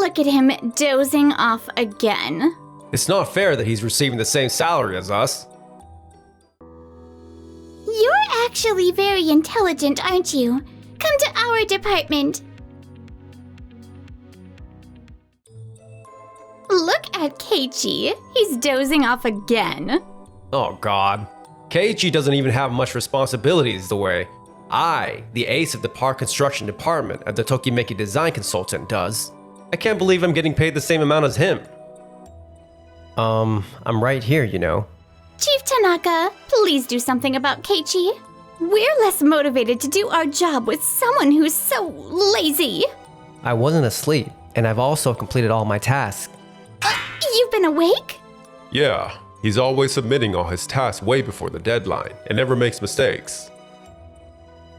Look at him dozing off again. It's not fair that he's receiving the same salary as us. You're actually very intelligent, aren't you? Come to our department. Look at Keiichi. He's dozing off again. Oh god. Keiichi doesn't even have much responsibilities the way I, the ace of the park construction department at the Tokimeki design consultant, does. I can't believe I'm getting paid the same amount as him. I'm right here, you know. Chief Tanaka, please do something about Keiichi. We're less motivated to do our job with someone who's so lazy. I wasn't asleep, and I've also completed all my tasks. You've been awake? Yeah, he's always submitting all his tasks way before the deadline and never makes mistakes.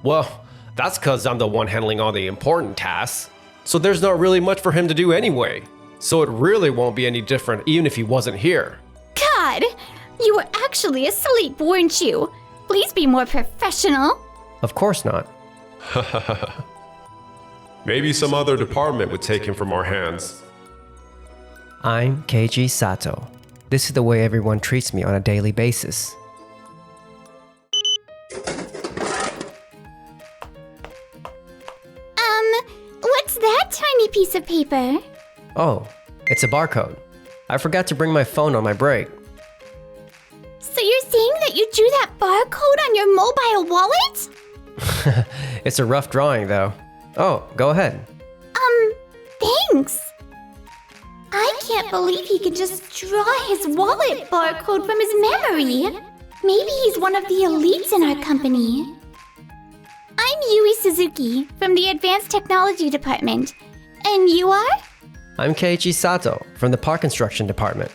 Well, that's cause I'm the one handling all the important tasks. So there's not really much for him to do anyway. So it really won't be any different even if he wasn't here. God, you were actually asleep, weren't you? Please be more professional. Of course not. Maybe some other department would take him from our hands. I'm Keiji Sato. This is the way everyone treats me on a daily basis. What's that tiny piece of paper? Oh, it's a barcode. I forgot to bring my phone on my break. So you're saying that you drew that barcode on your mobile wallet? It's a rough drawing, though. Oh, go ahead. Thanks. I can't believe he can just draw his wallet barcode from his memory. Maybe he's one of the elites in our company. I'm Yui Suzuki from the Advanced Technology Department. And you are? I'm Keiichi Sato from the Park Construction Department.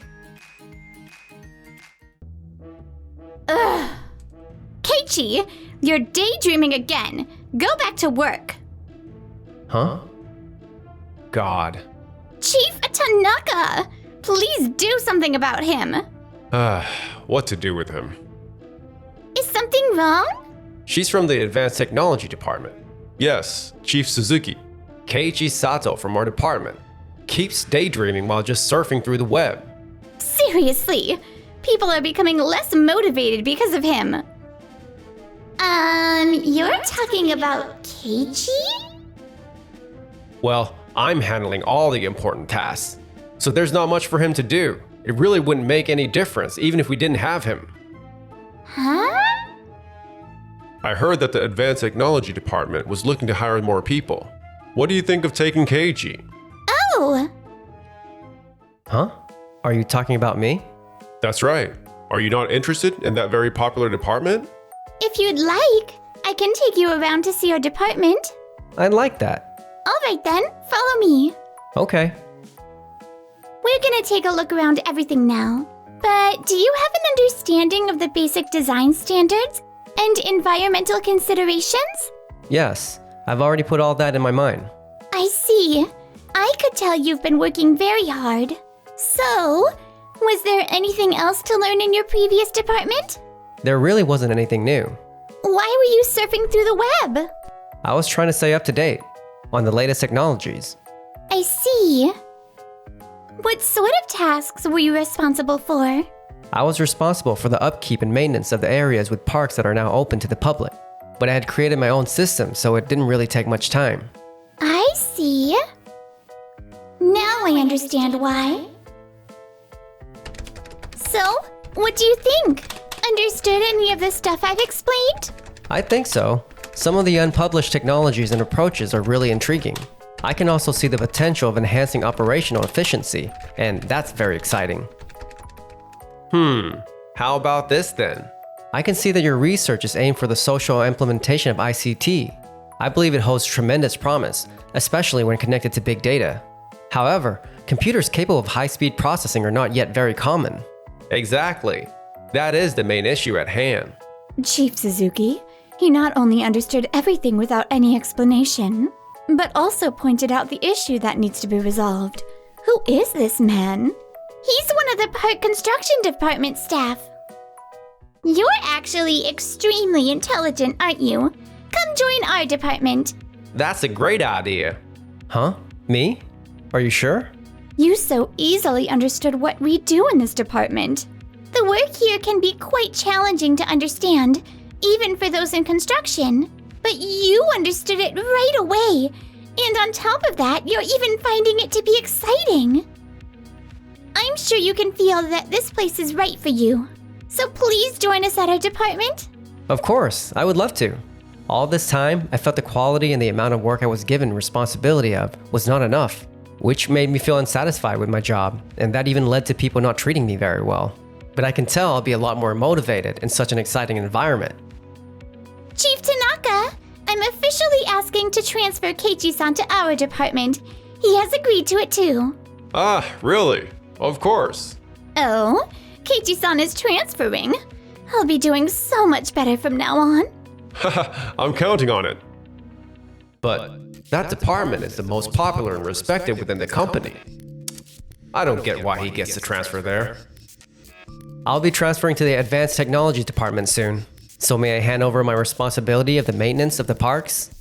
Keiichi, you're daydreaming again. Go back to work. Huh? God. Chief Tanaka, please do something about him. What to do with him? Is something wrong? She's from the Advanced Technology Department. Yes, Chief Suzuki. Keiichi Sato from our department. Keeps daydreaming while just surfing through the web. Seriously, people are becoming less motivated because of him. You're talking about Keiichi? Well, I'm handling all the important tasks. So there's not much for him to do. It really wouldn't make any difference even if we didn't have him. Huh? I heard that the Advanced Technology Department was looking to hire more people. What do you think of taking Keiichi? Oh! Huh? Are you talking about me? That's right. Are you not interested in that very popular department? If you'd like, I can take you around to see our department. I'd like that. Alright then, follow me. Okay. We're gonna take a look around everything now. But do you have an understanding of the basic design standards and environmental considerations? Yes, I've already put all that in my mind. I see. I could tell you've been working very hard. So, was there anything else to learn in your previous department? There really wasn't anything new. Why were you surfing through the web? I was trying to stay up to date on the latest technologies. I see. What sort of tasks were you responsible for? I was responsible for the upkeep and maintenance of the areas with parks that are now open to the public. But I had created my own system, so it didn't really take much time. I see. Now I understand why. So, what do you think? Understood any of the stuff I've explained? I think so. Some of the unpublished technologies and approaches are really intriguing. I can also see the potential of enhancing operational efficiency, and that's very exciting. How about this then? I can see that your research is aimed for the social implementation of ICT. I believe it holds tremendous promise, especially when connected to big data. However, computers capable of high-speed processing are not yet very common. Exactly. That is the main issue at hand. Chief Suzuki, he not only understood everything without any explanation, but also pointed out the issue that needs to be resolved. Who is this man? He's one of the park construction department staff. You're actually extremely intelligent, aren't you? Come join our department. That's a great idea. Huh? Me? Are you sure? You so easily understood what we do in this department. The work here can be quite challenging to understand, even for those in construction. But you understood it right away. And on top of that, you're even finding it to be exciting. I'm sure you can feel that this place is right for you. So please join us at our department. Of course, I would love to. All this time, I felt the quality and the amount of work I was given responsibility of was not enough, which made me feel unsatisfied with my job, and that even led to people not treating me very well. But I can tell I'll be a lot more motivated in such an exciting environment. Chief Tanaka, I'm officially asking to transfer Keiichi-san to our department. He has agreed to it too. Ah, really? Of course. Oh, Keiichi-san is transferring. I'll be doing so much better from now on. I'm counting on it. But that department is the most popular and respected within the company. I don't get why he gets to transfer there. I'll be transferring to the Advanced Technology Department soon. So may I hand over my responsibility of the maintenance of the parks?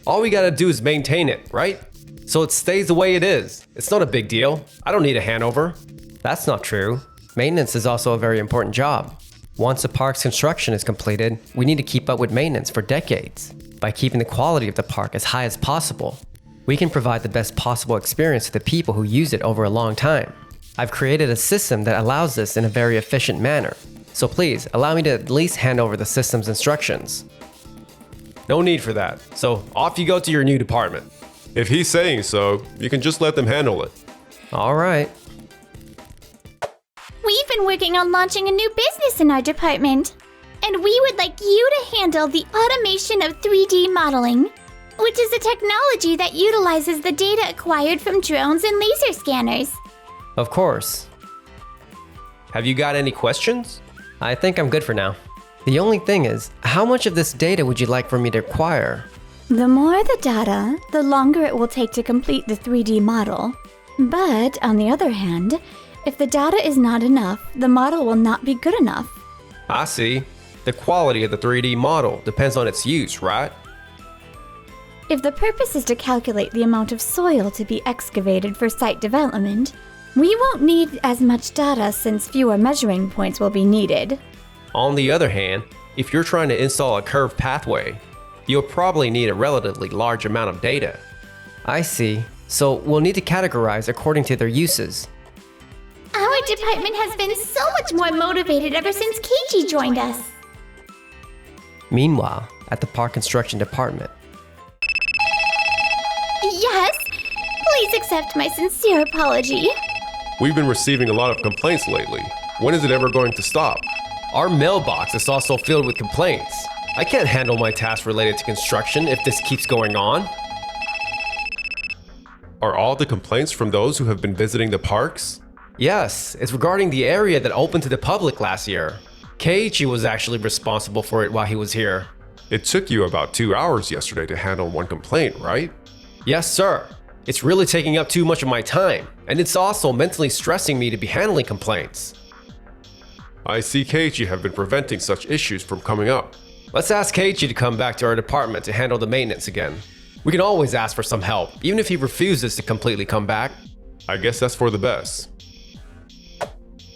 All we gotta do is maintain it, right? So it stays the way it is. It's not a big deal. I don't need a handover. That's not true. Maintenance is also a very important job. Once a park's construction is completed, we need to keep up with maintenance for decades. By keeping the quality of the park as high as possible, we can provide the best possible experience to the people who use it over a long time. I've created a system that allows this in a very efficient manner. So please, allow me to at least hand over the system's instructions. No need for that. So off you go to your new department. If he's saying so, you can just let them handle it. All right. We've been working on launching a new business in our department. And we would like you to handle the automation of 3D modeling, which is a technology that utilizes the data acquired from drones and laser scanners. Of course. Have you got any questions? I think I'm good for now. The only thing is, how much of this data would you like for me to acquire? The more the data, the longer it will take to complete the 3D model. But, on the other hand, if the data is not enough, the model will not be good enough. I see. The quality of the 3D model depends on its use, right? If the purpose is to calculate the amount of soil to be excavated for site development, we won't need as much data since fewer measuring points will be needed. On the other hand, if you're trying to install a curved pathway, you'll probably need a relatively large amount of data. I see. So we'll need to categorize according to their uses. Our department has been so much more motivated ever since Keiichi joined us. Meanwhile, at the park construction department. Yes, please accept my sincere apology. We've been receiving a lot of complaints lately. When is it ever going to stop? Our mailbox is also filled with complaints. I can't handle my tasks related to construction if this keeps going on. Are all the complaints from those who have been visiting the parks? Yes, it's regarding the area that opened to the public last year. Keiichi was actually responsible for it while he was here. It took you about 2 hours yesterday to handle one complaint, right? Yes, sir. It's really taking up too much of my time, and it's also mentally stressing me to be handling complaints. I see Keiichi have been preventing such issues from coming up. Let's ask Keiichi to come back to our department to handle the maintenance again. We can always ask for some help, even if he refuses to completely come back. I guess that's for the best.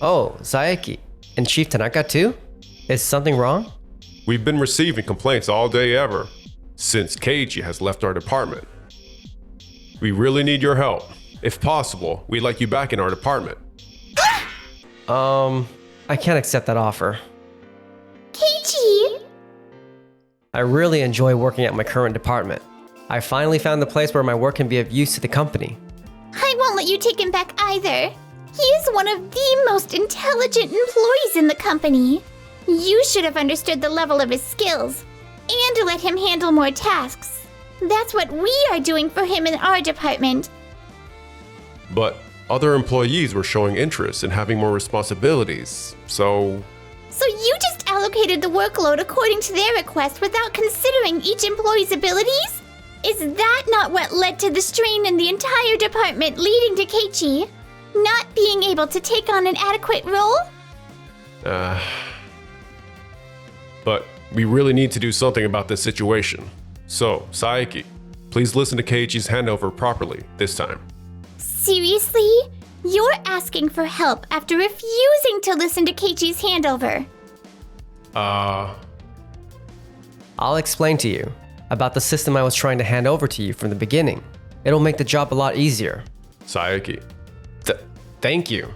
Oh, Saeki. And Chief Tanaka too? Is something wrong? We've been receiving complaints all day ever, since Keiichi has left our department. We really need your help. If possible, we'd like you back in our department. I can't accept that offer. Keiichi! I really enjoy working at my current department. I finally found the place where my work can be of use to the company. I won't let you take him back either. He is one of the most intelligent employees in the company. You should have understood the level of his skills and let him handle more tasks. That's what we are doing for him in our department. But other employees were showing interest in having more responsibilities, so... So you just allocated the workload according to their request without considering each employee's abilities? Is that not what led to the strain in the entire department, leading to Keiichi not being able to take on an adequate role? But we really need to do something about this situation. So, Saeki, please listen to Keiichi's handover properly this time. Seriously? You're asking for help after refusing to listen to Keiichi's handover. I'll explain to you about the system I was trying to hand over to you from the beginning. It'll make the job a lot easier. Sayaki. Thank you.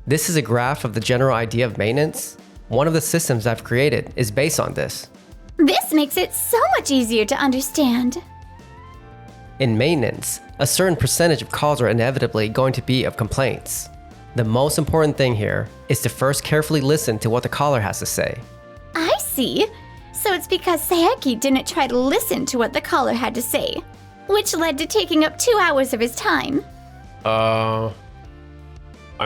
This is a graph of the general idea of maintenance. One of the systems I've created is based on this. This makes it so much easier to understand. In maintenance, a certain percentage of calls are inevitably going to be of complaints. The most important thing here is to first carefully listen to what the caller has to say. I see. So it's because Sayaki didn't try to listen to what the caller had to say, which led to taking up 2 hours of his time. I'm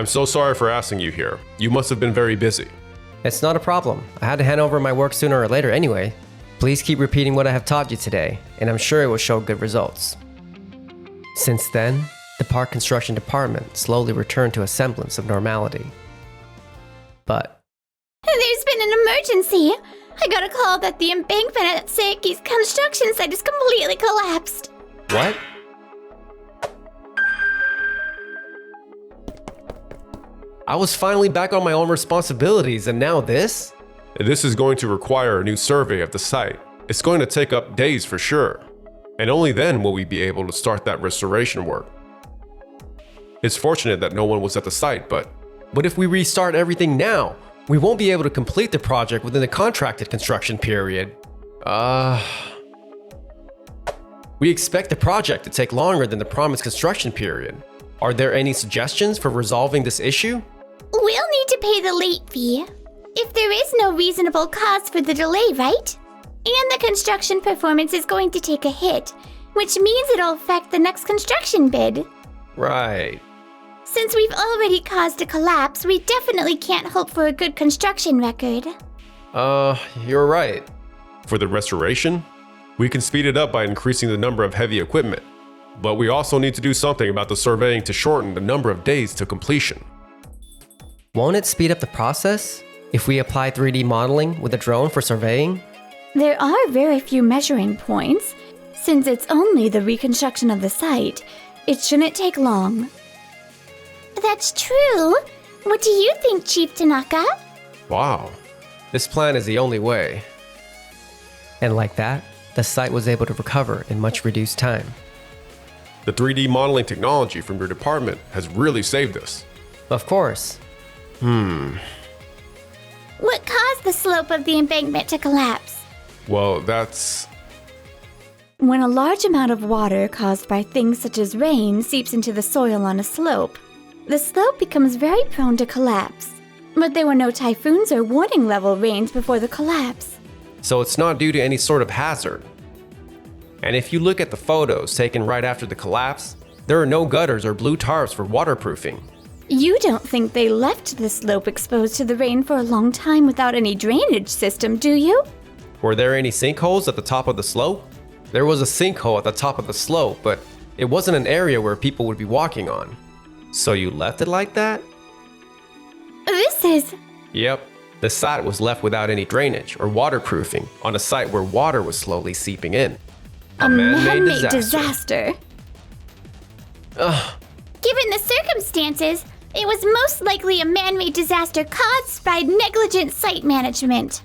so sorry for asking you here. You must have been very busy. It's not a problem. I had to hand over my work sooner or later anyway. Please keep repeating what I have taught you today, and I'm sure it will show good results. Since then, the park construction department slowly returned to a semblance of normality. But There's been an emergency. I got a call that the embankment at Sayaki's construction site is completely collapsed. what? I was finally back on my own responsibilities, and now this? This is going to require a new survey of the site. It's going to take up days for sure. And only then will we be able to start that restoration work. It's fortunate that no one was at the site, but if we restart everything now, we won't be able to complete the project within the contracted construction period. We expect the project to take longer than the promised construction period. Are there any suggestions for resolving this issue? We'll need to pay the late fee. If there is no reasonable cause for the delay, right? And the construction performance is going to take a hit, which means it'll affect the next construction bid. Right. Since we've already caused a collapse, we definitely can't hope for a good construction record. You're right. for the restoration, we can speed it up by increasing the number of heavy equipment. But we also need to do something about the surveying to shorten the number of days to completion. Won't it speed up the process if we apply 3D modeling with a drone for surveying? There are very few measuring points. Since it's only the reconstruction of the site, it shouldn't take long. That's true. What do you think, Chief Tanaka? Wow. This plan is the only way. And like that, the site was able to recover in much reduced time. The 3D modeling technology from your department has really saved us. Of course. What caused the slope of the embankment to collapse? Well, that's... When a large amount of water caused by things such as rain seeps into the soil on a slope, the slope becomes very prone to collapse. But there were no typhoons or warning level rains before the collapse. So it's not due to any sort of hazard. And if you look at the photos taken right after the collapse, there are no gutters or blue tarps for waterproofing. You don't think they left the slope exposed to the rain for a long time without any drainage system, do you? Were there any sinkholes at the top of the slope? There was a sinkhole at the top of the slope, but it wasn't an area where people would be walking on. So you left it like that? This is... Yep. The site was left without any drainage or waterproofing on a site where water was slowly seeping in. a man-made disaster. Ugh. Given the circumstances, it was most likely a man-made disaster caused by negligent site management.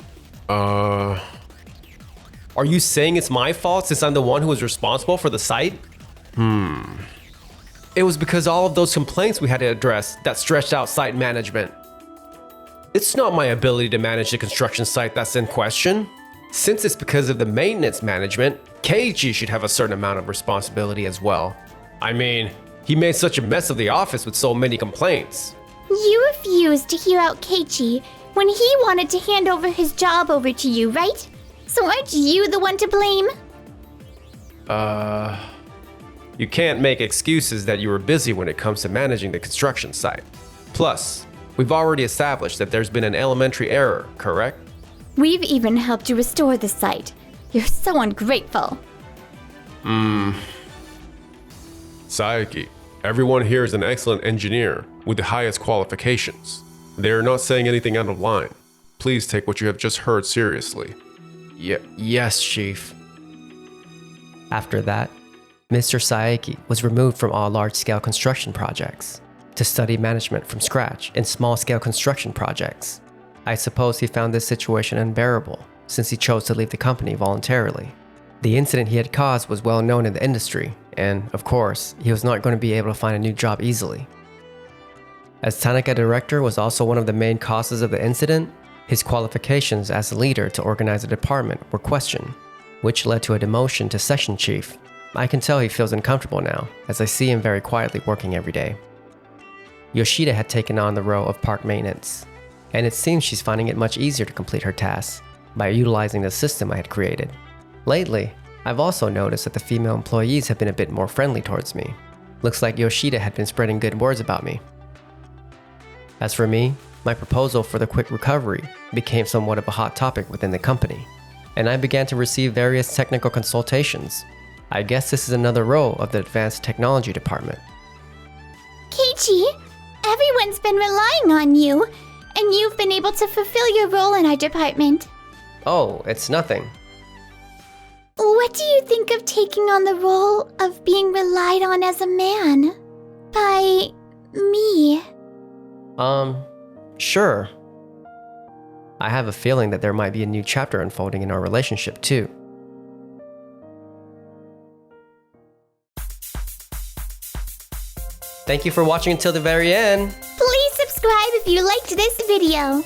Are you saying it's my fault since I'm the one who was responsible for the site? It was because all of those complaints we had to address that stretched out site management. It's not my ability to manage the construction site that's in question. Since it's because of the maintenance management, Keiichi should have a certain amount of responsibility as well. I mean, he made such a mess of the office with so many complaints. You refused to hear out Keiichi when he wanted to hand over his job over to you, right? So aren't you the one to blame? You can't make excuses that you were busy when it comes to managing the construction site. Plus, we've already established that there's been an elementary error, correct? We've even helped you restore the site. You're so ungrateful. Sayaki, everyone here is an excellent engineer with the highest qualifications. They are not saying anything out of line. Please take what you have just heard seriously. Yes, Chief. After that, Mr. Saeki was removed from all large-scale construction projects to study management from scratch in small-scale construction projects. I suppose he found this situation unbearable since he chose to leave the company voluntarily. The incident he had caused was well known in the industry, and of course, he was not going to be able to find a new job easily. As Tanaka director was also one of the main causes of the incident, his qualifications as a leader to organize a department were questioned, which led to a demotion to section chief. I can tell he feels uncomfortable now, as I see him very quietly working every day. Yoshida had taken on the role of park maintenance, and it seems she's finding it much easier to complete her tasks by utilizing the system I had created. Lately, I've also noticed that the female employees have been a bit more friendly towards me. Looks like Yoshida had been spreading good words about me. As for me, my proposal for the quick recovery became somewhat of a hot topic within the company, and I began to receive various technical consultations. I guess this is another role of the advanced technology department. Keiichi, everyone's been relying on you, and you've been able to fulfill your role in our department. Oh, it's nothing. What do you think of taking on the role of being relied on as a man? By me? Sure. I have a feeling that there might be a new chapter unfolding in our relationship too. Thank you for watching until the very end. Please subscribe if you liked this video.